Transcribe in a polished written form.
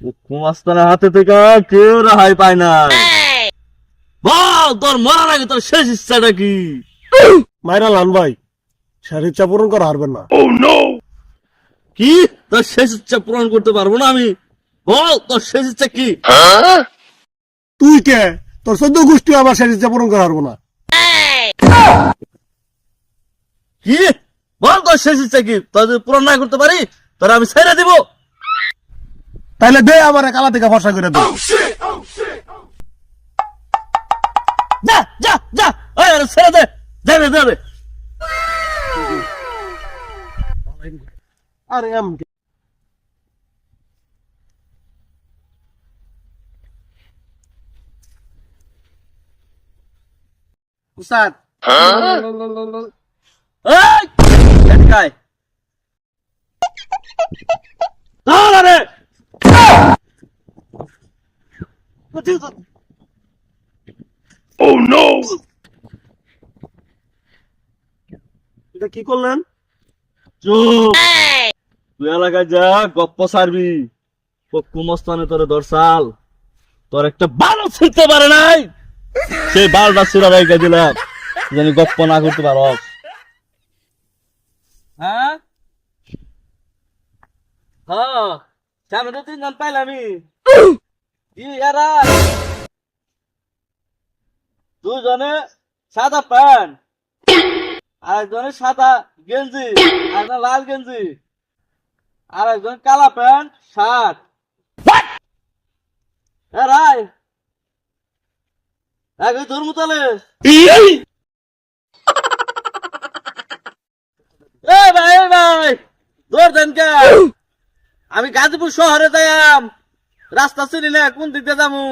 কুমাস্তানের হাতে থেকে কেউ রেহাই পায় না। বল তোর মরার আগে তোর শেষ ইচ্ছাটা কি? মাইরা লান ভাই, শেষ ইচ্ছা পূরণ করা হারবেন না। কি তোর শেষ ইচ্ছা পূরণ করতে পারবো না আমি? বল তোর শেষ ইচ্ছা কি? তুই কে? তোর 14 গোষ্ঠী আমার শেষ ইচ্ছা পূরণ করা হারবো না। কি বল তোর শেষ ইচ্ছা কি? তোর যদি পূরণ না করতে পারি তোর আমি ছেড়ে দিব। তাইলে দে আমার কালা থেকে ফর্সা করে দে। যা যা যা, ওই আরে ছেড়ে দে, যাবে যাবে। আরে এম উস্তাদ, এই এদিকে আয়। দাঁড়া রে। এটা কি করলেন? চুপ, তুই এলাকায় যা গপ্প সারবি। কুমস্তানে তোরে দর্শাল, তোর একটা বাল ছিঁড়তে পারে নাই, সেই বালটা ছিঁড়া রেখে দিলাম, জানি গপ্প না করতে পারস। হ্যাঁ হ্যাঁ, সামনে তো 3 জন পাইলামি। কি এরা 2 জনে সাদা প্যান্ট, আরেকজনে সাদা গেঞ্জি, আরেকজন লাল গেঞ্জি, আরেকজন কালা প্যান্ট শার্ট। এরাই এক ধর্মতলে। এ ভাই দৌড় দেন কে? আমি গাজীপুর শহরে যাইম, রাস্তা চিনি না, কোন দিকে যাবো?